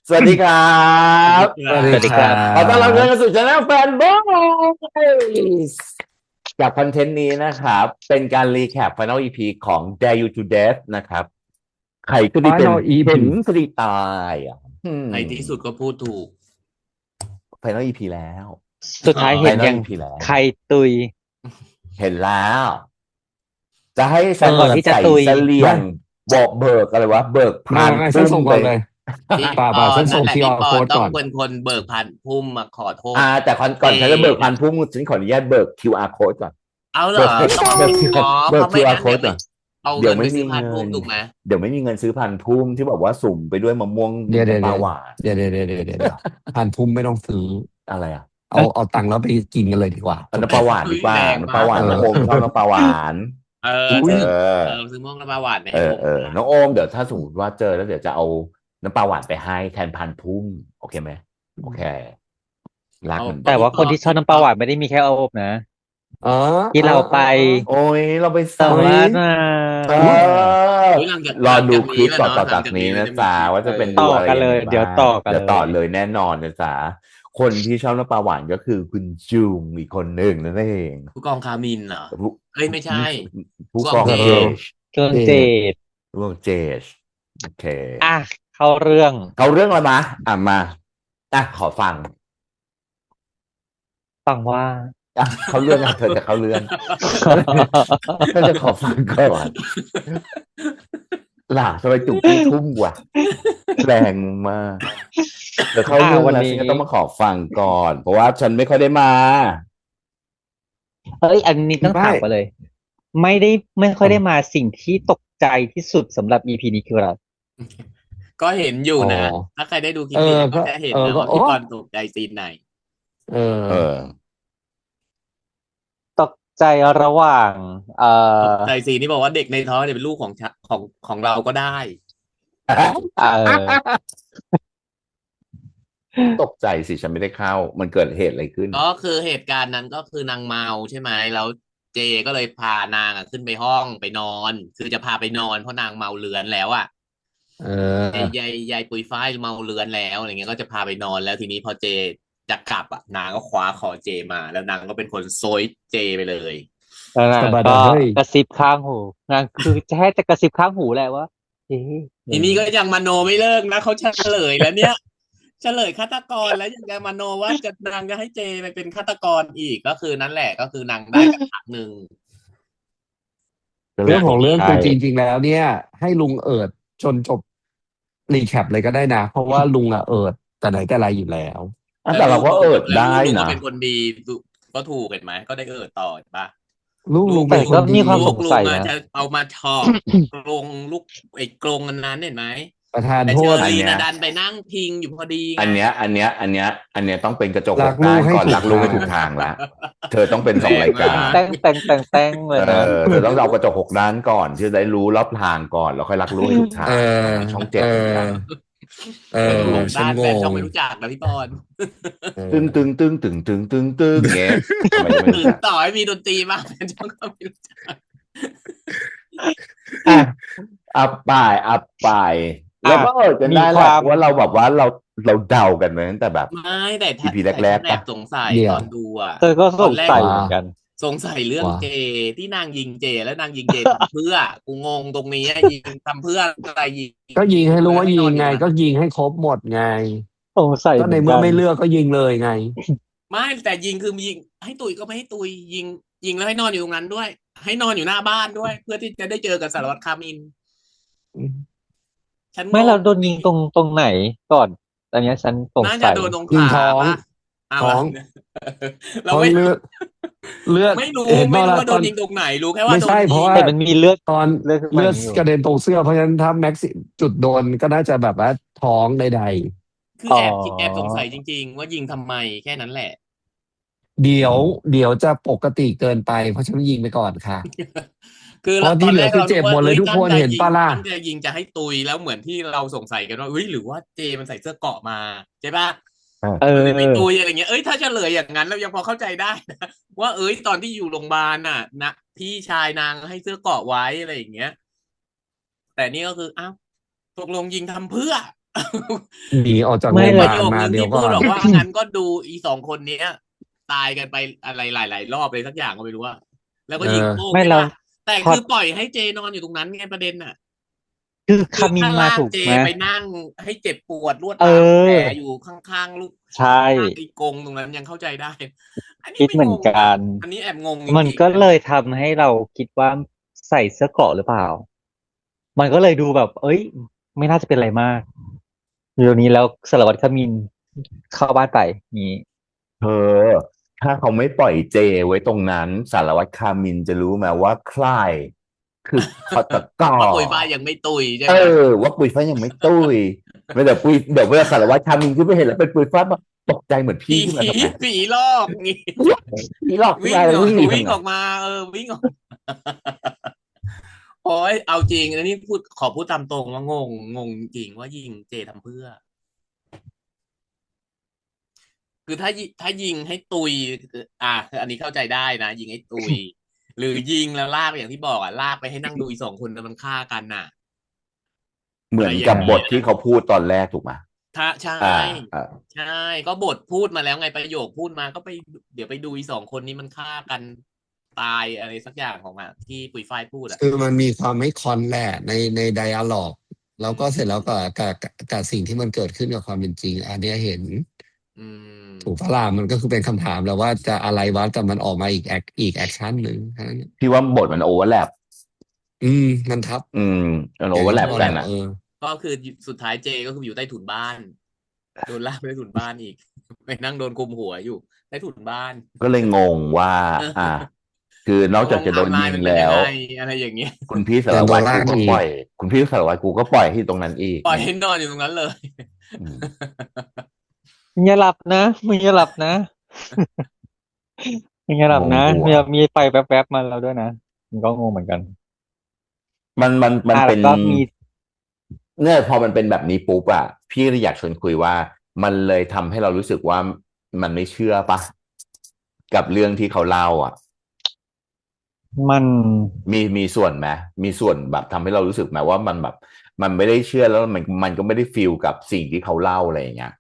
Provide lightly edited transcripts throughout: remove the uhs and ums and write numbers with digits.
สวัสดีครับสวัสดีสวัสดีครัครับขอต้อนรับทุกท่านบเข้าสู่ช anel แฟนบอยจากคอนเทนต์นี้นะครับ เป็นการรีแคป Final EP ของ Dare You to Death นะครับ ใครก็ได้เป็น Final เห็น EP สตรีตายอ่ะในที่สุดก็พูดถูก Final EP แล้ว สุดท้ายเห็น Final ยัง EP แล้ว ใครตุยเห็นแล้ว จะให้ฉัแต่นก่อนที่จะใส่ตุยเสลียไม่งบอกเบิกอะไรวะ เบิกไม่พานไม่ไม่ฉันพุ่มไป ส่งก่อนเลยพี่ปอป่าฉันส่ง นั่นแหละพี่ QR ปอ code ก่อนต้องเป็นคนเบิกผ่านพุ่มมาขอโทษแต่ก่อนเจฉันจะเบิกพันะนพุ่มฉันขออนุญาตเบิก QR code ก่อนเอาเหรอเบิกต้องเบิก อ๋อ เบิก เพราะไม่ QR งั้นเดี๋ยว code ไม่ก่อนเอาเดี๋ยวไม่เงินไปซื้อผ่านมีเงินพุ่มถูกไหมเดี๋ยวไม่มีเงินซื้อพันพุ่มที่บอกว่าสุ่มไปด้วยมะม่วงเดี๋ยวเดี๋ยวน้ำปลาเดี๋ยวหวานเดี๋ยวผ่านพุ่มไม่ต้องซื้ออะไรอ่ะเอาตังค์แล้วไปกินกันเลยดีกว่าจบเอาน้ำปลาหวานอุ้ยดีกว่าแรงน้ำปมากลาหวานน้องโอมชอบน้ำปลาหวานเออเออุ้ยซื้ออซื้อม่วงน้ำปลาหวานไปให้โอมนะน้องโอมเดี๋ยวถ้าสมมติว่าเจอแล้วเดี๋ยวจะเอาน้ำปลาหวานไปให้แทนพันพุ่มโอเคไหมโอเครักเอาเหมือนเดิก็มพี่ปอแต่ว่าคนที่ชอบพี่ปอน้ำปลาหวานไม่ได้มีแค่โอบนะอ๋อที่เราไปโอ้ยเราไปสัมสั่ง อุ้ยภาษณ์มาเออุ้ยออุ๊ยหลังจากรอดูหลังจากคลิปต่อนี้แล้วเนาะหลัจากนี้งจากนี้แล้วนะจ๊ะจะมีคลิปว่าจะเป็นดูต่ออะไรกันยังไงเลยเดี๋ยวบ้างต่อกันเลเดี๋ยวต่อยเลยแน่นอนนะจ๊ะคนที่ชอบน้ำปลาหวานก็คือคุณจุงอีกคนหนึ่งนั่นเองผู้กองคามินเหรอผู้เอ้ยไม่ใช่ผู้กองผู้กองเจเจดชเครื่องเจเจ็ดดผู้กองเจชโอเคอ่ะเข้าเรื่องเขาเรื่องอะไรมามาขอฟังฟังว่า เขาเรื่องเธอจะเขาเรื่องเธอจะขอฟังก่อนล่ะทำไมจุกที่ทุ่มกว่าแรงมากเดี๋ยวเข้าเรื่องวันแล้วฉันี้นก็ต้องมาขอฟังก่อน เพราะว่าฉันไม่ค่อยได้มาเอ้ยอันนี้ต้องไม่ถามกันเลย ไม่ค่อยได้มาสิ่งที่ตกใจที่สุดสำหรับ EP นี้คืออะไรก็เห็นอยู่อ๋อนะถ้าใครได้ดูคลิเออปที่แล้วก็ก็จะเห็นเออนะก็โอ้ว่าพี่ปอนตกใจซีนไหนเอเอออ ตกใจระหว่างเอ่ตกอใจซีนที่บอกว่าเด็กในท้องเนี่ยเป็นลูกของเราก็ได้ เอ่อ ตกใจสิฉันไม่ได้เข้ามันเกิดเหตุอะไรขึ้นก็คือเหตุการณ์นั้นก็คือนางเมาใช่ไหมแล้วเจก็เลยพานางขึ้นไปห้องไปนอนคือจะพาไปนอนเพราะนางเมาเรือนแล้วอ่ะเออยายปุยฝ้ายเมาเรือนแล้วอะไรเงี้ยก็จะพาไปนอนแล้วทีนี้พอเจจะกลับอ่ะนางก็คว้าคอเจมาแล้วนางก็เป็นคนโซยเจไปเลยแล้วนาสบายดางก็เฮ้ยกระซิบข้างหูนางคือจะให้จะกระซิบข้างหูแหละว่าเอ๊ะทีนี้ก็ยังมโนไม่เลิกนะเขาเฉลยแล้วเนี่ยเฉลยฆาตกรแล้วยังจะมโนว่าจะนางจะให้เจไปเป็นฆาตกรอีกก็คือนั่นแหละก็คือนางได้กันพักหนึ่ง เรื่องของเรื่องใช่คือจริงๆแล้วเนี่ยให้ลุงเอิดจนจบรีแคปเลยก็ได้นะเพราะว่าลุงเอิดแต่ไหนแต่ไรอยู่แล้วแต่เราก็เอิดแล้วได้ลุงก็นะเป็นคนดีก็ถูกเห็นไหมก็ได้ต่อเห็นปะลุงแต่ก็เป็นคนดีมีความสงลุสัยนะ งจะเอามาถอดกรงลูกไอ้กรงอันนั้นเห็นไหมประธานแต่โทษเชอรีอันเนี้ยนดันไปนั่งพิงอยู่พอดีไงอันเนี้ยต้องเป็นกระจกหรักลูกด้านก่อนกให้ถูกรักลูกให้ทางถูกทางละเธอต้องเป็นแรสองรายกางมารกแต่งเลยนะเธอต้องเอากระจกหกด้านก่อนที่จะได้รู้รอบทางก่อนแล้วค่อยรักลูกให้ถูกเอทางอช่องเอเจ็ดเหมือนกันอเอกระดูอกด้านฉันงงแฟนช่องไม่รู้จักนะพี่ปอนเอตึงตึองตึงตึงตึงตึงตึงเงี้ยทำไมจะไม่ถึรู้จักงต่อให้มีดนตรีมากแฟนช่องก็ไม่รู้จักอ่ะอัพไปแล้วก็เอิดกันมีได้แหละความว่าเราแบบว่าเราเดากันมาตั้งแต่แบบ ไม่แต่ EP แต่แรฉันแอกๆปะบสงสัยเดี๋ยวตอนดูอ่ะเธอก็ตอนแรกสงสัยเหว่ามือนกันสงสัยเรื่องว่าเจที่นางยิงเจแล้วนางยิงเจทำเพื่อกูงงตรงนี้อะยิงทำเพื่ออะไรยิงก็ยิงให้รู้ว่าแล้วให้นยิงไงอนอยู่นั้นก็ยิงให้ครบหมดไงสงสัยก็ในเหมือนกันเมื่อไม่เลือกก็ยิงเลยไงไม่แต่ยิงคือยิงให้ตุยก็ไม่ให้ตุยยิงแล้วให้นอนอยู่ตรงนั้นด้วยให้นอนอยู่หน้าบ้านด้วยเพื่อที่จะได้เจอกับสารวัตรคามินฉันงไม่เรางโดนยิงตรงไหนก่อนอันเนี้ยฉันสงน่าจะสัยโดนตรงยิงขาท้องป่ะอ้าวเหรอ ท้อง เราไม่เพราะเลือดไม่รู้เห็นไม่รู้ป่ะล่ะตอนว่าโดนยิงตรงไหนรู้แค่ว่าไม่โดนยิงใช่เพราะว่าแต่มันมีเลือดตอนเลือดขึ้นมาเลือดอย่างนี้อยู่กระเด็นตรงเสื้อเพราะฉะนั้นถ้าแม็กซิจุดโดนก็น่าจะแบบว่าท้องใดคืออ๋อแอบสงสัยจริงๆว่ายิงทำไมแค่นั้นแหละ ๆเดี๋ยวจะปกติเกินไปเพราะฉันยิงไปก่อนค่ะ คือเพราะตอนที่เหลือคือแรกเรานึกเจ็บหมดเลยว่าเอ้ยทุกคนเห็นปะล่ะตั้งใจยิงจะให้ตุยแล้วเหมือนที่เราสงสัยกันว่าเฮ้ยหรือว่าเจมันใส่เสื้อเกราะมาใช่ปะเอมันเลยไม่ตุยออะไรเงี้ยเอ้ยถ้าเฉลยอย่างนั้นเรายังพอเข้าใจได้นะว่าเอ้ยตอนที่อยู่โรงพยาบาลน่ะนะพี่ชายนางให้เสื้อเกราะไว้อะไรอย่างเงี้ยแต่นี่ก็คืออ้าวตกลงยิงทำเพื่อ หนีออกจาก ไม่ โรงพ เลย ยาบาล ประโยค มา นึง เดี๋ยว ที่ ก่ พู อ ด น บอกว่างั้นก็ดูอีสองคนเนี้ย ตายกันไปอะไรหลาย ๆ รอบเลยสักอย่างก็ไม่รู้ว่าแล้วก็ยิงโป้ง ไม่ ใช่ เรา ปะแต่ พอ คือปล่อยให้เจนอนอยู่ตรงนั้นไงประเด็นน่ะ คือ คือ คามิน ถ้า มา ลาก ถูก เจ ไหม ไปนั่งให้เจ็บปวดรวด เอ ตามแผล อ อยู่ข้างๆลูก ใช่ ข้างๆไอ้กรงตรงนั้นยังเข้าใจได้ อันนี้ คิด ไม่ เหมือง น ง กั นะ น อันนี้แอบงงจ มัน ริง ก็ ๆ เลยทำให้เราคิดว่าใส่เสื้อเกราะหรือเปล่า มันก็เลยดูแบบ เอ้ย ไม่น่าจะเป็นอะไรมากเดี๋ยวนี้แล้วสารวัตรคามินเข้าบ้านไปนี้ เธอ ถ้าเขาไม่ปล่อยเจไว้ตรงนั้น สารวัตรคามินจะรู้ไหมว่าใครคือฆาตก ว่าปุย ร ฝ้ายยังไม่ตุยใช่ เอ ไหม อ ว่าปุยฝ้ายยังไม่ตุ้ยไม่แต่ปุยเดี๋ยวเวลาสารวัตรคามินขึ้นไปเห็นแล้วเป็นปุยฝ้ายมาตกใจเหมือน ผี พี่ขึ้นมาทำไม ผีหลอกงี้ พี่หลอกขึ้น วิ่ง มาแล้ว ออก วิ่ง วิ่ง ทำไง ออกมา วิ่งออก โอ้ยเอาจริงอันนี้ขอพูดตามตรงว่างงจริงว่ายิงเจทำเพื่อ คือถ้ายิงให้ตุยอันนี้เข้าใจได้นะ ยิงให้ตุย หรือยิงแล้วลากไปอย่างที่บอกลากไปให้นั่งดูอีสองคนแล้วมันฆ่ากันน่ะ เหมือนกับบทที่เขาพูดตอนแรกถูกไหม ถ้าใช่ ใช่ ก็บทพูดมาแล้วไงประโยคพูดมาก็ไปเดี๋ยวไปดูอีสองคนนี้มันฆ่ากันตายอะไรสักอย่างของที่ปุยฝ้ายพูด คือมันมีความไม่คอนแหละในไดอะล็อก แล้วก็เสร็จแล้วกับสิ่งที่มันเกิดขึ้นกับความเป็นจริง อันเนี้ยเห็น อืม ถูกปะล่ะมันก็คือเป็นคำถามแล้วว่าจะอะไรวะแต่มันออกมาอีกแอคชั่นหนึ่งแค่นั้น พี่ว่าบทมันโอเวอร์แลป มันทับ มันโอเวอร์แลปกันอ่ะ ก็คือสุดท้ายเจก็คืออยู่ใต้ถุนบ้าน โดนลากไปใต้ถุนบ้านอีก ไปนั่งโดนคุมหัวอยู่ใต้ถุนบ้าน ก็เลยงงว่า คือนอกจากจะโดนยิงแล้ว อะไรอย่างเงี้ย คุณพี่สารวัตรกูก็ปล่อย คุณพี่สารวัตรกูก็ปล่อยที่ตรงนั้นอีก ปล่อยให้นอนอยู่ตรงนั้นเลย อืม มึงอย่าหลับนะมึงอย่าหลับนะ มึงอย่าหลับนะ งงหัว มีไฟแวบๆมาแล้วด้วยนะมันก็งงเหมือนกัน มัน อ่ะ เป็ แล้ว น ก็มี เนี่ยพอมันเป็นแบบนี้ปุ๊บอะพี่เลยอยากชวนคุยว่า มันเลยทำให้เรารู้สึกว่ามันไม่เชื่อปะกับเรื่องที่เขาเล่าอ่ะ มัน มีส่วนไหมมีส่วนแบบทำให้เรารู้สึกไหมว่ามันแบบ มันไม่ได้เชื่อแล้วมันก็ไม่ได้ฟีลกับสิ่งที่เขาเล่าอะไรอย่างเงี้ย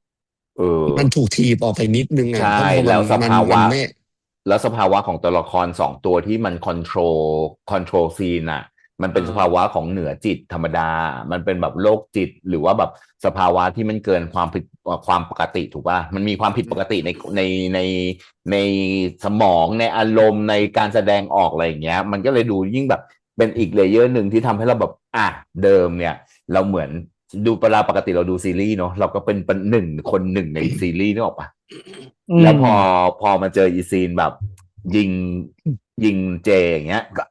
มันถูกถีบออกไปนิดนึง ใช่ เพราะ แล้วสภาวะ มันไม่ แล้วสภาวะของตัวละคร2 ตัวที่มันคอนโทรลซีนอ่ะ มันเป็นสภาวะของเหนือจิตธรรมดา มันเป็นแบบโรคจิต หรือว่าแบบสภาวะที่มันเกินความปกติถูกป่ะมันมีความผิดปกติในสมองในอารมณ์ในการแสดงออกอะไรอย่างเงี้ย มันก็เลยดูยิ่งแบบเป็นอีกเลเยอร์หนึ่งที่ทำให้เราแบบเดิมเนี่ย เราเหมือนดูเวลาปกติเราดูซีรีส์เนาะเราก็เป็นหนึ่งในซีรีส์นึกออกปะ แล้วพอมาเจออีซีนแบบยิงเจอย่างเงี้ย ก็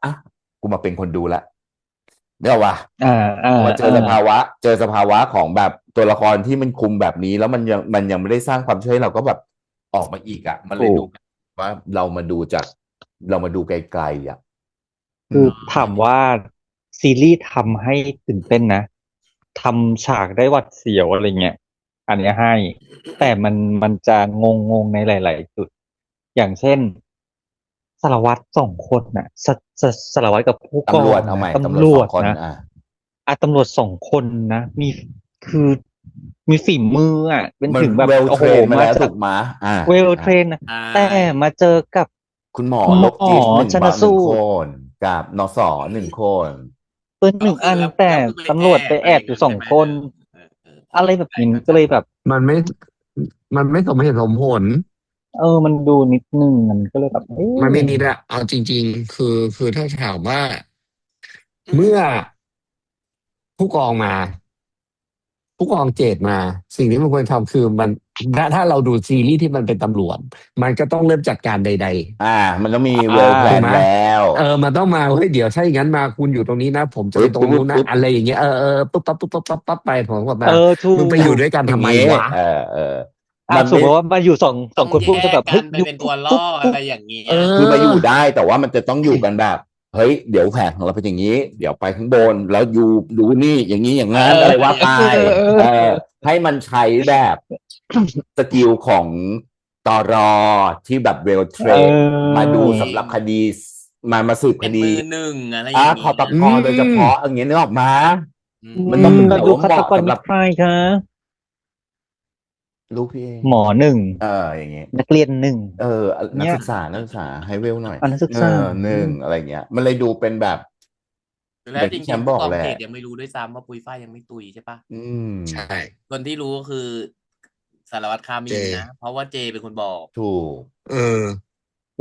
กูมาเป็นคนดูละเนี่ยว่ะพอเจอสภาวะของแบบตัวละครที่มันคุมแบบนี้ แล้วมันยังไม่ได้สร้างความเชื่อให้เราก็แบบออกมาอีกอ่ะ มันเลยดูว่าเรามาดูไกลๆอ่ะ คือถามว่าซีรีส์ทำให้ตื่นเต้นนะทำฉากได้หวัดเสียวอะไรเงี้ยอันเนี้ยให้ แต่มันจะงงในหลาย ๆ จุด อย่างเช่นสารวัตร2 คนน่ะสารวัตรกับผู้กอง ตำรวจเอาใหม่ ตำรวจ 2 คน นะตำรวจ2 คนนะคือมีฝีมือเป็นถึงแบบ well โอ้โห trained มาแล้ว จ ถูกไหม เวลเทรนแต่มาเจอกับ คุณหมอโรคจิต1 ชันสูตร คนกับนส1 คน ปืน1 อันแต่ตำรวจไปแอบอยู่2 คน อะไรแบบนี้ก็เลยแบบ มันไม่สมเหตุสมผล มันดูนิดนึงมันก็เลยแบบมันไม่นิดอะเอาจริง ๆ คือถ้าถามว่า เมื่อผู้กองเจตมา สิ่งที่มันควรทำคือมันถ้าเราดูซีรีส์ที่มันเป็นตำรวจ มันก็ต้องเริ่มจัดการใด มันต้องมีเวลแพลนแล้ว มันต้องมาเฮ้ยเดี๋ยวใช่อย่างนั้นมาคุณอยู่ตรงนี้นะ ผมจะไปตรงนู้นนะอะไรอย่างเงี้ยปุ๊บปั๊บไปผมก็แบบมึงไปอยู่ด้วยกันทำไมวะ สมมติว่ามาอยู่สองคนพูดจะแบบ เฮ้ยเป็นตัวล่ออะไรอย่างเงี้ย คือมาอยู่ได้แต่ว่ามันจะต้องอยู่กันแบบเฮ้ยเดี๋ยวแผนของเราเป็นอย่างนี้ เดี๋ยวไปข้างบนแล้วอยู่ดูนี่อย่างนี้อย่างนั้นอะไรว่าไปให้มันใช้แบบสกิลของตรที่แบบเวลเทรนมาดูสำหรับคดีมาสืบคดี เป็นมือ1อะไรอย่างเงี้ย ฆาตกรโดยเฉพาะอย่างเงี้ยนึกออกมา มัน ต้อง เราดูฆาตกรมิตรใครคะ ลูกพี่เอง หมอหนึ่ง อย่างเงี้ย นักเรียนหนึ่ง นัก เนี่ย ศึกษาให้เวลหน่อย นักศึกษา หนึ่งอะไรเงี้ย มันเลยดูเป็นแบบ อ แล้ ย่าว ง จ ที่แช ริง มป์ ๆ บ ผู้ อก กอง แหละ เขตยังไม่รู้ด้วยซ้ำว่าปุยฝ้ายยังไม่ตุยใช่ปะ ใช่ คนที่รู้ก็คือสารวัตรคา เจ มินนะ เพราะว่าเจเป็นคนบอก ถูก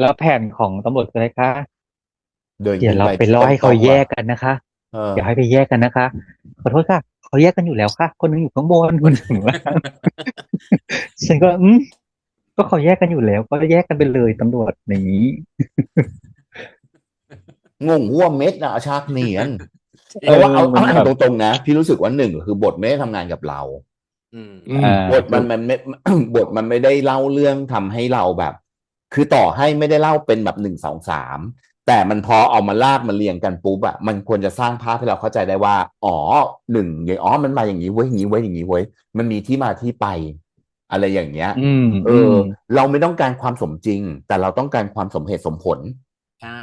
แล้วแผนของตำรวจคืออะไรคะ เดิน เดี๋ย ขึ้ วน เรา ไป ไปล่อ เต็ม ให้ ต เขา รง แย ว่ะ กกันนะคะ เดี๋ยว เออ ให้ไปแยกกันนะคะ ขอโทษค่ะ เขาแยกกันอยู่แล้วค่ะ คนหนึงอยู่ข้างบน คนหนึ่งอยู่ข้างล่าง ฉันก็ ก็เขาแยกกันอยู่แล้ว ก็แยกกันไปเลยตำรวจ อย่างงี้ งงหัวเม็ดน่ะ ฉากเนียน เอ เพราะว่า อ เอา มัน เอา แบบ ตรง ๆ นะ พี่รู้สึกว่า 1 คือบทไม่ได้ทำงานกับเรา อืม อ่า บทมันไม่ บทมันไม่ได้เล่าเรื่องทำให้เราแบบ คือต่อให้ไม่ได้เล่าเป็นแบบ 1 2 3 แต่มันพอเอามาลากมาเรียงกันปุ๊บอะมันควรจะสร้างภาพให้เราเข้าใจได้ว่า อ๋อ 1 มันมาอย่างงี้เว้ย อย่างงี้เว้ย อย่างงี้เว้ย มันมีที่มาที่ไป อะไรอย่างเงี้ย อืม เราไม่ต้องการความสมจริง แต่เราต้องการความสมเหตุสมผล ใช่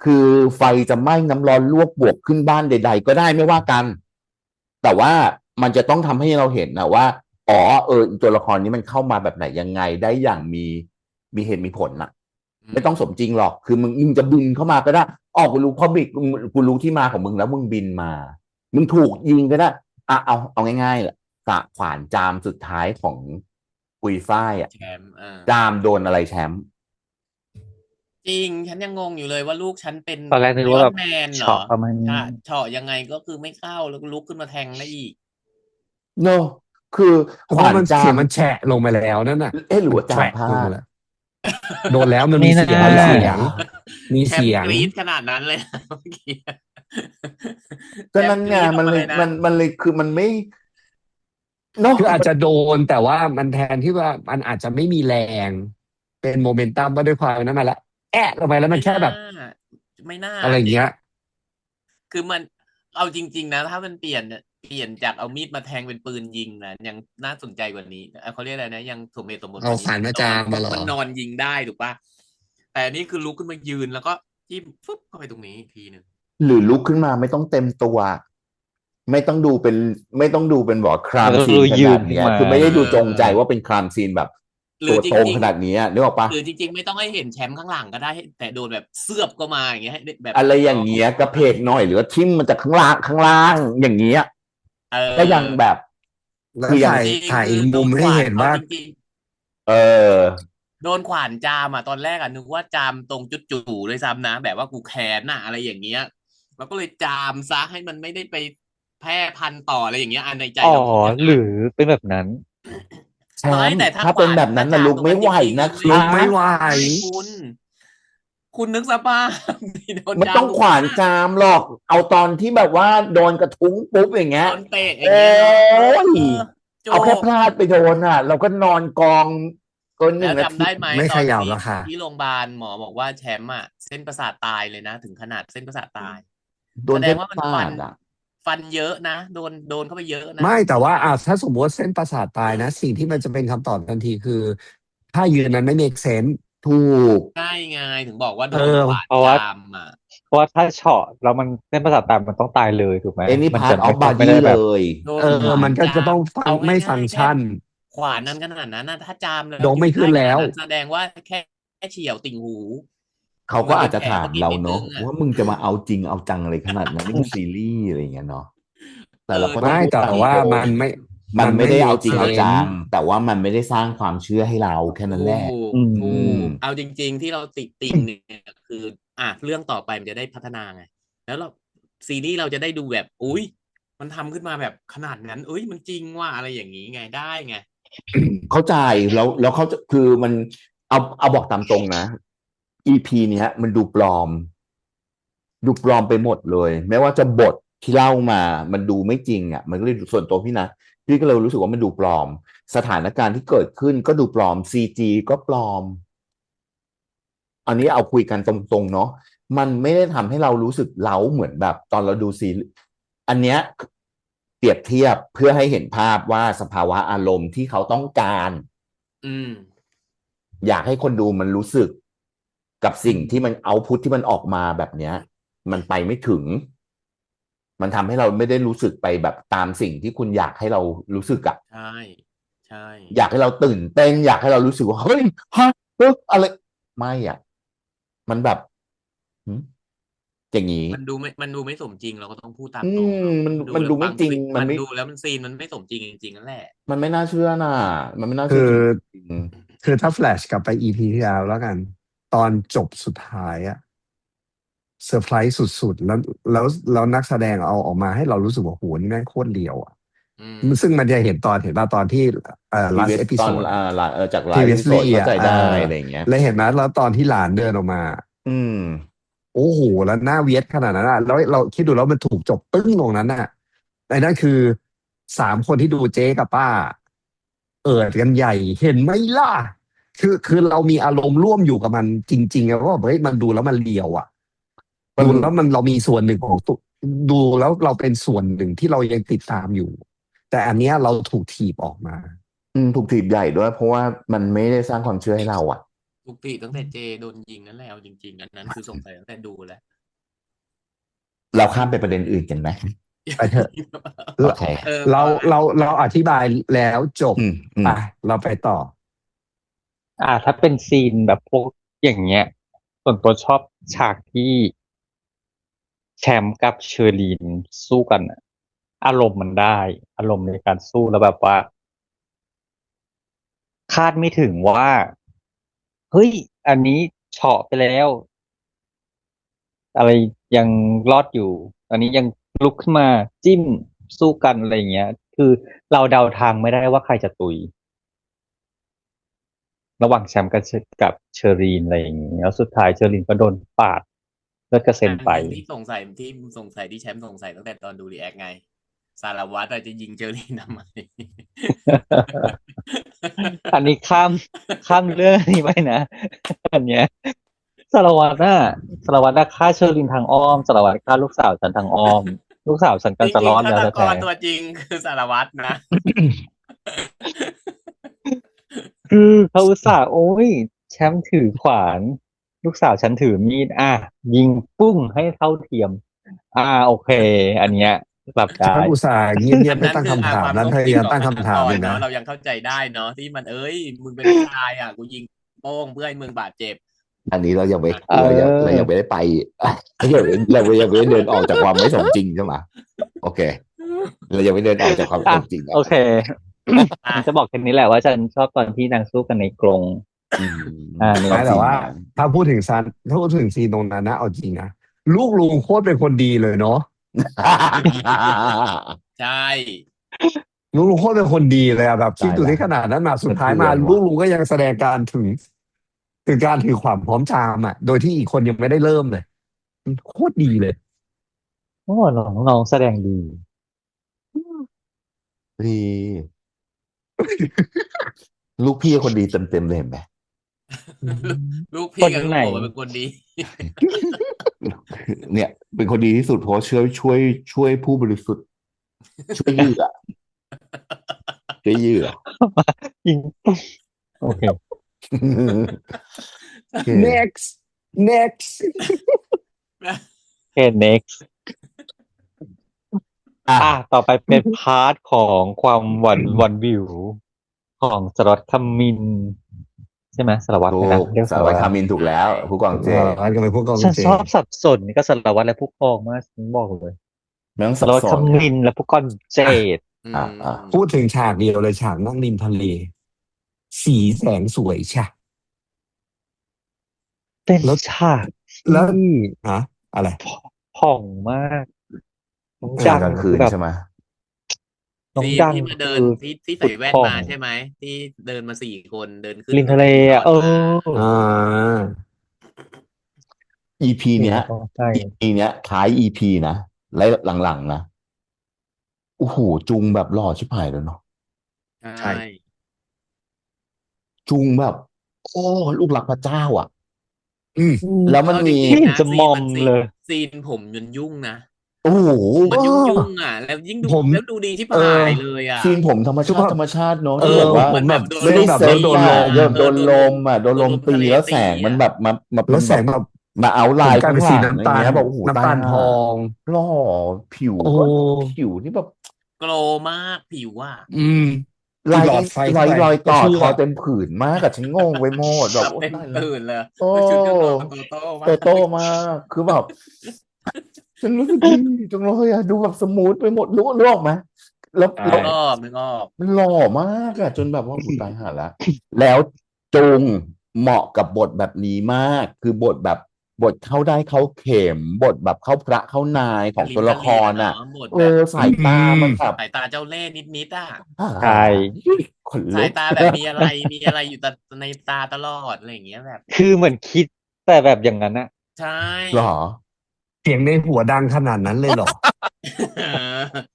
คือไฟจะไหม้น้ำร้อนลวกบวกขึ้นบ้านใด ๆ ก็ได้ไม่ว่ากัน แต่ว่ามันจะต้องทำให้เราเห็นนะว่า อ๋อ ตัวละครนี้มันเข้ามาแบบไหนยังไงได้อย่างมีเหตุมีผลน่ะ อื ไม่ต้องสมจริงหรอก คือมึงจะบินเข้ามาก็ได้กูรู้พอบิกกูรู้ที่มาของมึงแล้วมึงบินมา มึงถูกยิงก็ได้เอาง่ายๆแหละขวานจามสุดท้ายของปุยฝ้ายอ่ะ แชมป์ จามโดนอะไรแชมป์ จริง ฉันยังงงอยู่เลยว่าลูกฉันเป็น ตอนแรกนึก ไอ ว่าร อ แบ น บ แมนเหรอ เฉาะประมาณนี้ เฉาะยังไงก็คือไม่เข้า แล้วก็ลุกขึ้นมาแทงได้อีก เนอะคือ เพราะ ขวาน มัน จา เสีย ม งมันแฉะลงไปแล้วนั่นน่ะ หรือว่าจาม แฉะ พลา ลง ด มาแล้ว โดนแล้วมัน ไม่ มี น่า เสียง มีเสียง มี แชม เสี ป์ ยง กรี๊ดขนาดนั้นเลยนะเมื่อกี้ ก็ แช นั่ ม น ป์ก ไง รี๊ดออ มั ก น มา เล เลย ยนะ มันเลยคือมันไม่เนาะ คืออาจจะโดนแต่ว่ามันแทนที่ว่ามันอาจจะไม่มีแรง เป็นโมเมนตัมว่าด้วยความนั้นมาแล้วแอะลงไปแล้วมันแค่แบบ ไม่น่า อะไรอย่างเงี้ย คือมันเอาจริง ๆ นะ ถ้ามันเปลี่ยนจากเอามีดมาแทงเป็นปืนยิงนะยังน่าสนใจกว่านี้เขาเรียกอะไรนะ ยังสมเหตุสมผลก เอา ว่านี้ ขวานมาจามมาเหรอ มันนอนยิงได้ถูกปะแต่อันนี่คือลุกขึ้นมายืนแล้วก็จิ้มฟึบเข้าไปตรงนี้อีกทีหนึ่ง หรือลุกขึ้นมาไม่ต้องเต็มตัว ไม่ต้องดูเป็นบอกคราม แล้ว ซีน ดู ข ยื นาน ด ขึ้น เนี้ย มา คือไม่ได้ดูจงใจว่าเป็นครามซีนแบบ หรื ตั อ ว จ ตรง ริง ขนาดนี้นึกออกปะ ๆหรือจริง ๆ ไม่ต้องให้เห็นแชมป์ข้างหลังก็ได้แต่โดนแบบเสือบก็มาอย่างเงี้ยให้แบบ อะไรอย่างเงี้ยกระเพกหน่อยหรือว่าทิ่มมันจากข้างล่างอย่างเงี้ย ก็ยังแบบ แล้ว คือยัง ถ่ายอีกมุมให้เห็นว่า อจริง โดนขวานจามตอนแรกนึกว่าจามตรงจุดจู่ด้วยซ้ำนะ แบบว่ากูแค้นอะไรอย่างเงี้ยแล้วก็เลยจามซะให้มันไม่ได้ไปแพร่พันธุ์ต่ออะไรอย่างเงี้ยในใจ อ๋อ เราคิดอย่างนั้น หรือเป็นแบบนั้น แช ไม่ มป์ แต่ ถ้าเป็นแบบนั้นนะ ขวา ลุกไม่ไหว จริงๆ นะค ลุ รั กไม่ บ ไหว คุณนึกสภาพ โดน ไม่ จาม ต้องขวานจามหรอก เอาตอนที่แบบว่าโดนกระทุ้งปุ๊บอย่างเงี้ย โดนเตะอย่างเงี้ย โอ้ย โจ เอาแค่พลาดไปโดนอ่ะ เราก็นอนกองเกิน แล้ว 1 นา จำ ที ได้ไหม ไม่ ต ข อน ยับ ที่ แล้วค่ะ ที่โรงพยาบาลหมอบอกว่าแชมป์เส้นประสาทตายเลยนะ ถึงขนาดเส้นประสาทตาย โดน แสด แค่ งว่ามัน พ ฟั ลาน ดอ่ะ ฟันเยอะนะโดนเข้าไปเยอะนะ ไม่แต่ว่าถ้าสมมติว่าเส้นประสาทตายนะ สิ่งที่มันจะเป็นคำตอบทันทีคือ ถ้ายืนนั้นไม่ make sense ถูก ใช่ไงถึงบอกว่าโด เอน อ ขวาน เพราะว่า จาม เพราะว่าถ้าเฉาะแล้วมันเส้นประสาทตายมันต้องตายเลยถูกไหม any มัน part จะ of ไม่ body ได้แบ เล บ ย โดน เอ ข อ วาน มันก็จะต้องฟัง เอาง่ายๆ ไม่ฟังก์ชัน ขวานนั้นขนาดนั้นถ้าจามแล้ว ยกไม่ขึ้นแล้ว ยืได้ขนาดแสดงว่าแค่เฉี่ยวติ่งหู เขาก็อาจจะถามเรา มันเป็นแผล เนาะ นิดนึงอะ ว่ามึงจะมาเอาจริงเอาจังอะไรขนาดนั้นนี่มันซีรีส์อะไรอย่างเงี้ยเนาะแต่เราก็ต้อง ไม่ พูด แต่ ตาม ว่า ตรง มันไม่ ไม่ได้เอาจริง make เอาจัง sense แต่ว่ามันไม่ได้สร้างความเชื่อให้เราแค่นั้นแหละ ถูก อืม ถูกเอาจริง ๆ ที่เราติงเนี่ยคือเรื่องต่อไปมันจะได้พัฒนาไง แล้วเราซีรีส์เราจะได้ดูแบบ อุ้ยมันทำขึ้นมาแบบขนาดนั้นมันจริงว่าอะไรอย่างนี้ไงได้ไง เข้าใจแล้วเขาจะคือมันเอาบอกตามตรงนะ EP เนี้ยมันดูปลอมไปหมดเลย ไม่ว่าจะบทที่เล่ามามันดูไม่จริงมันก็เลยส่วนตัวพี่นะพี่ก็เลยรู้สึกว่ามันดูปลอม สถานการณ์ที่เกิดขึ้นก็ดูปลอม CG ก็ปลอม อันนี้เอาคุยกันตรงๆเนาะมันไม่ได้ทำให้เรารู้สึกเล้าเหมือนแบบตอนเราดูซีรีส์อันเนี้ยเปรียบเทียบเพื่อให้เห็นภาพว่าสภาวะอารมณ์ที่เขาต้องการ อืม อยากให้คนดูมันรู้สึกกับสิ่งที่มันเอาพุทที่มันออกมาแบบเนี้ย มันไปไม่ถึง มันทำให้เราไม่ได้รู้สึกไปแบบตามสิ่งที่คุณอยากให้เรารู้สึกอะ ใช่ ช่ อยากให้เราตื่นเต้นอยากให้เรารู้สึกว่าเฮ้ยฮะอะไรไม่อ่ะมันแบบหึอย่างนี้มันดูไม่สมจริงเราก็ต้องพูดตามอืตรงมเนาะมันมันดูมันดูไม่จริงมันดูแล้วมันซีนมันไม่สมจริงจริงๆนั่นแหละมันไม่น่าเชื่อน่ะมันไม่น่าคือเชื่อจริงคือถ้าแฟลชกลับไปอีพีที่แล้วกัน ตอนจบสุดท้ายอะเซอร์ไพรส์สุดๆแล้วนักแสดงเอาออกมาให้เรารู้สึกว่าโหนี่แม่งโคตรเลียวอะอืมซึ่งมันจะเห็นตอนที่ๆ last previous ตอน episode อะ จากไลฟ์อีพิโซ previously ดเข้าอะใจได้อะไรอย่างเงี้ยแล้วเห็นไหมแล้วตอนที่หลานเดินออกมา อืมโอ้โหแล้วหน้าเวียดขนาดนั้นอะแล้วเราคิดดูแล้วมันถูกจบตึ้งตรงนั้นอะไอ้นั่นคือ3 คนที่ดูเจ๊กับป้ากันใหญ่เห็นไหมล่ะคือเรามีอารมณ์ร่วมอยู่กับมันจริงๆอะว่าเฮ้ยมันดูแล้วมันเลียวอะมันดูแล้วเรามีส่วนหนึ่งของตัวดูแล้วเราเป็นส่วนหนึ่งที่เรายังติดตามอยู่ แต่อันเนี้ยเราถูกถีบออกมาถูกถีบใหญ่ด้วยเพราะว่ามันไม่ได้สร้างความเชื่อให้เราอ่ะปกติตั้งแต่เจโดนยิงนั่นแหละเอาจริงๆอันนั้นคือสงสัยตั้งแต่ดูแล้ว เราข้ามไปประเด็นอื่นกันไหมไปเถอะ โอเค เราพอแล้ว เราอธิบายแล้วจบไปเราไปต่อ ถ้าเป็นซีนแบบพวกอย่างเงี้ยส่วนตัวชอบฉากที่แชมป์กับเชอรีนสู้กันอะอารมณ์มันได้อารมณ์ในการสู้แล้วแบบว่าคาดไม่ถึงว่าเฮ้ยอันนี้เฉาะไปแล้วอะไรยังรอดอยู่อันนี้ยังลุกขึ้นมาจิ้มสู้กันอะไรอย่างเงี้ยคือเราเดาทางไม่ได้ว่าใครจะตุยระหว่างแชมป์กับเชอรีนอะไรอย่างเงี้ยแล้วสุดท้ายเชอรีนก็โดนปาดเลือดกระเซ็นไป หนึ่งที่สงสัยที่แชมป์สงสัยตั้งแต่ตอนดูรีแอคไงสารวัตรจะยิงเจอรีนทำไม อันนี้ข้ามเรื่องนี้ไปนะอันเนี้ยสารวัตรน่ะสารวัตรน่ะฆ่าเชอรินทางอ้อมสารวัตรฆ่าลูกสาวฉันทางอ้อมลูกสาวฉันจก็จะรริงๆฆาอดแล้วตกแท้รตัวจริงคือสารวัตรนะ ๆคือเขาอุตส่าห์โอ้ยแชมป์ถือขวานลูกสาวฉันถือมีดยิงปุ้งให้เท่าเทียมโอเค อันเนี้ยรับได้ฉันอุตส่าห์เงียบๆไม่อันนั้นคือตั้งคำถามความนั้นเธอโรคจิตยังตั้งคำของฆาตกถามอีกนะรเนาะเรายังเข้าใจได้เนาะที่มันมึงเป็นผู้ชายกูยิงโป้งเพื่อให้มึงบาดเจ็บอันนี้เรายังไม่เเรายังออไม่ได้ไปเรายังไม่ได้เดินออกจากความไม่สมจริงใช่ไหมโอเคเรายังไม่เดินออกจากความสมจริงอ่ะโอเคฉันจะบอกแค่นี้แหละว่าฉันชอบตอนที่นางสู้กันในกรงอืมนี่ชอบแต่ว่า ซีนนั้น ถ้าพูดถึงซีนตรงนั้นนะเอาจริงนะลูกลุงโคตรเป็นคนดีเลยเนาะ ใช่ ลูกลุงโคตรเป็นคนดีเลยอะแบบคิดดูได้ที่ขนาดนั้นมาสุดท้ายมาสะเทือนว่ะ ลูกลุงก็ยังแสดงการถึงการถือขวานพร้อมจามอ่ะโดยที่อีกคนยังไม่ได้เริ่มเลยโคตรดีเลย โอ้น้องแสดงดี ดีลูกพี่คนดีเต็มเลยเห็นไหม ลูก ค พี่นไหน กับลูกโป่เป็นคนดี เนี่ย เป็นคนดีที่สุดเพราะช่วยผู้บริสุทธิ์ช่วยเหยื่อช่วยเหยื่อ ยิงปุ๊บโอเค โอเค next โอเค next อ่ะ ต่อไปเป็นพาร์ทของความวันวิวของสารวัตรคำมินใช่ไหมสารวัตร ถู เลยนะกเรียก สารวัตรคามินถูกแล้ว ใช่ ผู้กองเจ ร้านกันไปพวกกอง ฉัน เจ ชอบสับสนนี่ก็สารวัตรและผู้กองมากฉันบอกเลย ไม่ต้อง สา สั ร บ วัตร สน คำมินและผู้กองเจด อ่ะอ่ะ พูดถึงฉากเดียวเลยฉากนั่งริมทะเล สีแสงสวยใช่ เป็น แล้ว ฉาก แล้ว ที่ อะไร ผ่องมากน้อง ฉา ดั ก ง กลางคื คือน แบบ ใช่ไหม น้อง ซีน ดัง ที่มา คื เดิ อน ที่ ผุ ใส่ ด แว่น ผ่อง มาใช่ไหมที่เดินมา4 คนเดินขึ้น ริมทะเล รีส อ่ะ ร์ทมา อ่า EP เห็น เนี้ย แล้วก็ใช่ EP เนี้ยท้าย EP นะและหลังๆนะโอ้โหจุงแบบหล่อชิบหายเลยเนาะ ใช่ ใช่ จุงแบบ โอ้ลูกรักพระเจ้าอ่ะ อืม แล้วมัน เอาจ มี ริง ไม่ ๆ เห็น นะ จะมอมเลย ซีนผมมันยุ่งนะ โอ้โห มันยุ่งแล้วยิ่งดู ผม แล้วดูดีที่ เอ ผา อ ยเลยอ่ะ ซีนผมธรรม คือ ชาติ ว่า ธรรมชาติเนาะ เอ ที่ อ แบบว่า ผมแบบ โดน ไม่ ซึ่ ได้ งแบบ เซ แล้ว ต โดนล อะ ม โดนลมอ่ะโดนลมตี ทะเล แล้วแสง ตี มัน อ่ะ แบบมา แล้ เป็ วน แส แบบ งแบบ มาเอา ผ ไล ม น์ กลาย ข้า เป็น งห สี ลังอะไร น้ำตาล เงี้ยแบบโอ้โหตาย น้ำตาลท ห่า อง หล่อผิว โอ้ ก็ผิวนี่แบบ โกลมากผิวอ่ะ อืม ลาย หลอดไฟ ร เข้า อย ไป รอย ก็ ต่อ เชื่ ท อ อเต็มผืนมากอะฉันงงไปหมดแบ แบบ บ โอ้ เต็ม ตายแล้ว ตื่นเลย โอ้ คือชุดเครื่องนอนโตโต้ โต มาก โต้มากคือแบบ ฉันรู้สึกดีจังเลยอะดูแบบสมูทไปหมดรู้ออกไหมแล้ว ใช่ แล้ว นึกออก มันหล่อมากอะจนแบบว่าหูตายหาละแล้วจุงเหมาะกับบทแบบนี้มาก คือบทแบบบทเข้าได้เข้าเข็มบทแบบเข้าพระเข้านายของตัวละคร อะ น่ะ เนาะบท เอ แบบ อสายตามันแบบ สายตาเจ้าเล่ห์นิดๆอ่ะ ใช่ ขนลุ สาย ก ตาแบบมีอะไรอยู่แต่ในตาตลอดอะไรอย่างเงี้ยแบบ คือเหมือนคิดแต่แบบอย่างนั้นอะ ใช่ เหรอ เสียงในหัวดังขนาดนั้นเลยเหรอ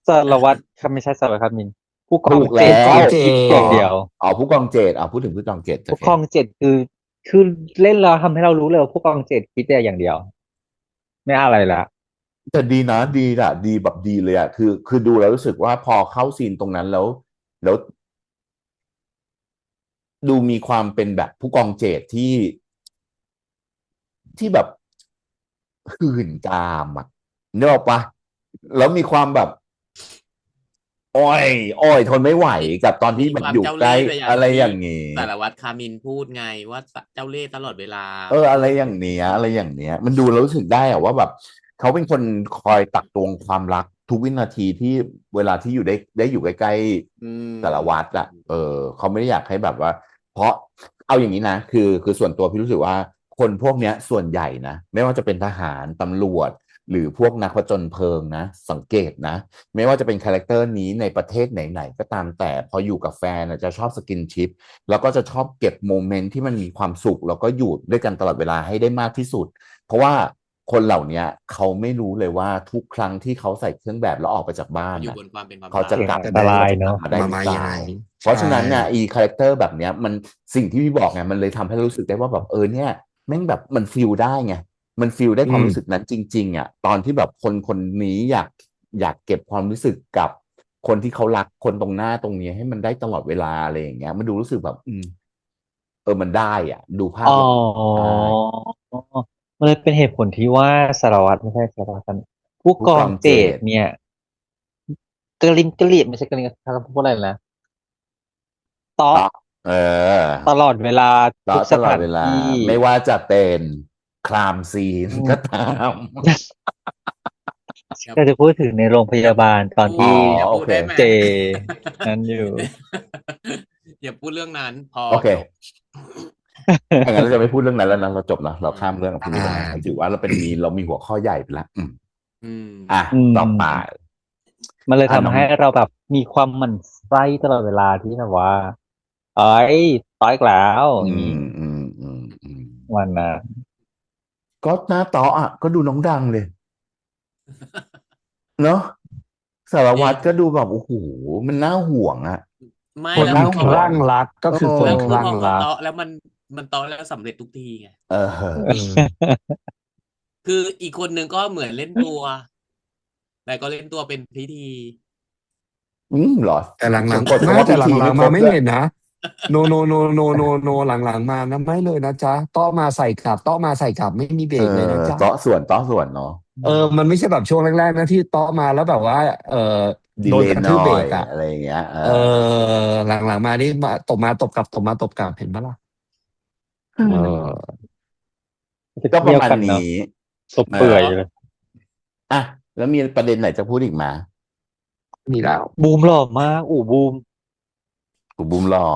สารวัตรครับไม่ใช่สารวัตรครับมินผู้กอง ถูก เจ็ด แล้ว คือคิดอย่างเดียว อ๋อผู้กองเจตพูดถึงผู้กองเจตโอ ผู้ เค กองเจ็ดคือเล่นแล้วทำให้เรารู้เลยว่าผู้กองเจ็ดคิดแต่อย่างเดียว ไม่อะไรละ แต่ดีนะดีอะดีแบบดีเลยอะคือดูแล้วรู้สึกว่าพอเข้าซีนตรงนั้นแล้ว ดูมีความเป็นแบบผู้กองเจตที่แบบหื่นกามอ่ะนึกออกปะแล้วมีความแบบอ้อยทนไม่ไหวกับตอนที่ มี มัน ความ อยู่ เจ้า ใกล้ เล่ห์ไปอย่าง อะไร ที่ อย่างงี้ สารวัตรคามินพูดไงว่าเจ้าเล่ห์ตลอดเวลา อะไรอย่างเนี้ยอะไรอย่างเนี้ย มันดูแล้วรู้สึกได้อะว่าแบบเขาเป็นคนคอยตักตวงความรักทุกวินาทีที่เวลาที่อยู่ได้อยู่ใกล้ อืม ๆสารวัตรอ่ะเขาไม่ได้อยากให้แบบว่า เพราะเอาอย่างนี้นะคือส่วนตัวพี่รู้สึกว่าคนพวกเนี้ยส่วนใหญ่นะไม่ว่าจะเป็นทหารตำรวจ หรือพวกนักผจญเพลิงนะสังเกตนะ ไม่ว่าจะเป็นคาแรคเตอร์นี้ในประเทศไหนๆก็ตามแต่พออยู่กับแฟนน่ะจะชอบสกินชิป แล้วก็จะชอบเก็บโมเมนต์ที่มันมีความสุข แล้วก็อยู่ด้วยกันตลอดเวลาให้ได้มากที่สุด เพราะว่าคนเหล่านี้เขาไม่รู้เลยว่าทุกครั้งที่เขาใส่เครื่องแบบแล้วออกไปจากบ้าน อยู่ น่ะ บนความเป็นความ เขาจะ ตาย กลับ อันตรายเนอะ มาได้หรือ มา เป ยังไง ล่า เพราะฉะนั้นเนี่ย ใช่ อีคาแรคเตอร์แบบเนี้ยมันสิ่งที่พี่บอกไงมันเลยทำให้รู้สึกได้ว่าแบบเนี่ยแม่งแบบมันฟีลได้ไงมันฟีลได้ความรู้สึกนั้นจริงๆอ่ะตอนที่แบบคนนี้อยากเก็บความรู้สึกกับคนที่เขารักคนตรงหน้าตรงนี้ให้มันได้ตลอดเวลาอะไรอย่างเงี้ยมันดูรู้สึกแบบมันได้อ่ะ ดูภาพ อ๋อ แล้วได้ มันเลยเป็นเหตุผลที่ว่าสารวัตรไม่ใช่สารวัตรกันผู้กองเจตเนี่ยกระลิมกระเหลี่ยไม่ใช่กระลิมเขาพูดอะไรนะเตาะ เออ ตลอดเวลาทุกส ตลอ ถา ด น เวลา ที่ ไม่ว่าจะเป็นคลามซีน อืม ก็ตาม ก็จะพูดถึงในโรงพยาบาลตอนที่ อย่า โอ พูด เค ได้ไหม เจนั้นอยู่ อย่าพูดเรื่องนั้น พอ โอเค จบ ถ้างั้นเราจะไม่พูดเรื่องนั้นแล้วนะเราจบนะเราข้ามเรื่องพวกนี้ไปแล้ว อ่า ถือว่าเรามีหัวข้อใหญ่ไปแล้ว อืม อืม ต่อไป มันเลยทำ น้อง ให้เราแบบมีความหมั่นไส้ตลอดเวลาที่แบบว่า เอ้ยต่อยอีกแล้วอย่างนี้ วันนะ ก็หน้าต่อก็ดูน้องดังเลย เนาะสารวัตรก็ดูแบบโอ้โหมันน่าห่วงอะ ไม่ คน แล้ว น่า ค ห่วง ลั่งรักก็คือคน แล้ว ค คือ ลั่ พ ง อเขา รัก เตาะแล้วมันเตาะแล้วสำเร็จทุกทีไง เออ คืออีกคนหนึ่งก็เหมือนเล่นตัว แต่ก็เล่นตัวเป็นพิธี เหรอ แต่หลัง สะกด ๆ คำ ไม่ ว่า แต่ พิธี หลังๆ คร มา บ ไม่ ด้วย เห็นนะโนหลังๆมานะไม่เลยนะจ๊ะต้อมาใส่กลับต้อมาใส่กลับไม่มีเบรกเลยนะจ๊ะ เตาะส่วนเนาะ มันไม่ใช่แบบช่วงแรกๆนะที่ต้อมาแล้วแบบว่า ดี โดน เล ก ย์ ระ ห ทื น่ บเบร อย กอ่ะ อะไรอย่างเงี้ย หลังๆมานี่มาตบกลับตบมาตบกลับเห็นปะล่ะเออ ก็ประมาณ เที่ยวกันเนอะ นี้ ตบเปื่อยเลย อ่ะแล้วมีประเด็นไหนจะพูดอีกไหม มีแล้ว บูมหล่อมากบูม กูบูมหล่อ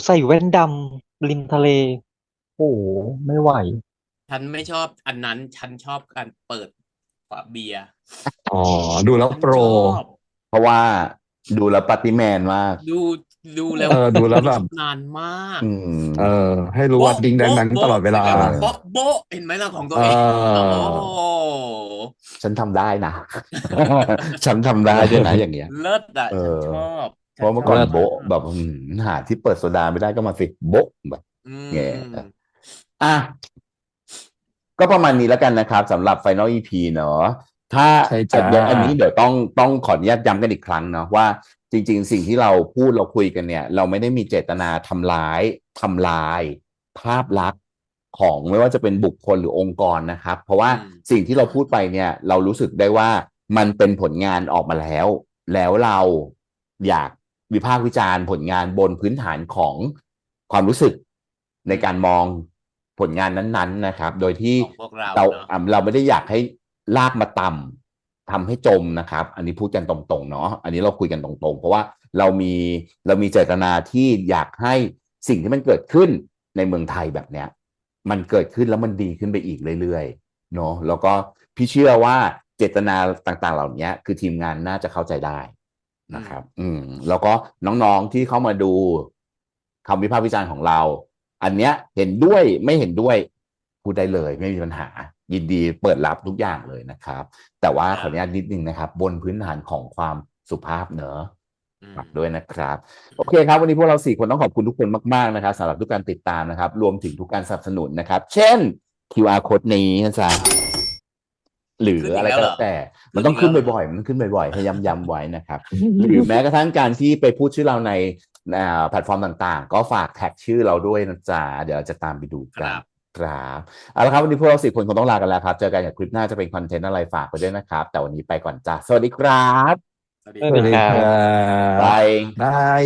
ใส่แว่นดำริมทะเล โอ้โหไม่ไหว ฉันไม่ชอบอันนั้น ฉันชอบการเปิดฝาเบียร์ อ๋อดูแล้ว ฉัน โปร ชอบ เพราะว่าดูแล้วปฏิแมนมาก ดูแล้ว ดูแล้วแบบ นานมาก ให้รู้ว่าดิ้งดังตลอดเวลา แบบโบ๊ะโบ๊ะเห็นไหมล่ะของตัวเอง เออ โอ้โห ฉันทำได้นะ ฉันทำได้ด้วยนะอย่างเงี้ย เลิศอ่ะ เอ ฉัน อ ชอบ เพราะเมื่อก่อน ฉัช โบ๊ะแบบหาที่เปิดโซดาไม่ได้ก็มาสิโบ๊ะแบบ อืม แง่อ่ะก็ประมาณนี้แล้วกันนะครับสำหรับ Final EP เนอะถ้า ใช่จ้า อันนี้เดี๋ยวต้องขออนุญาตย้ำกันอีกครั้งเนาะว่าจริงๆ สิ่งที่เราพูดเราคุยกันเนี่ย เราไม่ได้มีเจตนาทำลายภาพลักษณ์ของไม่ว่าจะเป็นบุคคลหรือองค์กรนะครับ เพราะว่าสิ่งที่เราพูดไปเนี่ย เรารู้สึกได้ว่ามันเป็นผลงานออกมาแล้วเรา อยากวิพากษ์วิจารณ์ผลงานบนพื้นฐานของความรู้สึกในการมองผลงานนั้นๆนะครับโดยที่ของพวกเรา เรา เนาะ เราไม่ได้อยากให้ลากมาต่ำทำให้จมนะครับอันนี้พูดกันตรงๆเนาะอันนี้เราคุยกันตรงๆเพราะว่าเรามีเจตนาที่อยากให้สิ่งที่มันเกิดขึ้นในเมืองไทยแบบเนี้ยมันเกิดขึ้นแล้วมันดีขึ้นไปอีกเรื่อยๆเนาะแล้วก็พี่เชื่อว่าเจตนาต่างๆเหล่านี้คือทีมงานน่าจะเข้าใจได้นะครับแล้วก็น้องๆที่เข้ามาดูคำวิพากษ์วิจารณ์ของเราอันเนี้ยเห็นด้วยไม่เห็นด้วยพูดได้เลยไม่มีปัญหายินดีเปิดรับทุกอย่างเลยนะครับแต่ว่าขออนุญาตนิดนึงนะครับบนพื้นฐานของความสุภาพเนอะฝากด้วยนะครับโอเคครับวันนี้พวกเรา4คนต้องขอบคุณทุกคนมากๆนะครับสำหรับทุกการติดตามนะครับรวมถึงทุกการสนับสนุนนะครับเช่น QR code นี้นะจ๊ะหรืออะไรก็แล้วแต่มันต้องขึ้นบ่อยๆมันต้องขึ้นบ่อยๆพยายามย้ำไว้นะครับหรือแม้กระทั่งการที่ไปพูดชื่อเราในแพลตฟอร์มต่างๆก็ฝากแท็กชื่อเราด้วยนะจ๊ะเดี๋ยวเราจะตามไปดูกันครับเอาละครับวันนี้พวกเรา4คนคงต้องลากันแล้วครับเจอกันในคลิปหน้าจะเป็นคอนเทนต์อะไรฝากไปด้วยนะครับแต่วันนี้ไปก่อนจ้ะสวัสดีครับ สวัสดี สวัสดี ค ครั รับ บ บาย บาย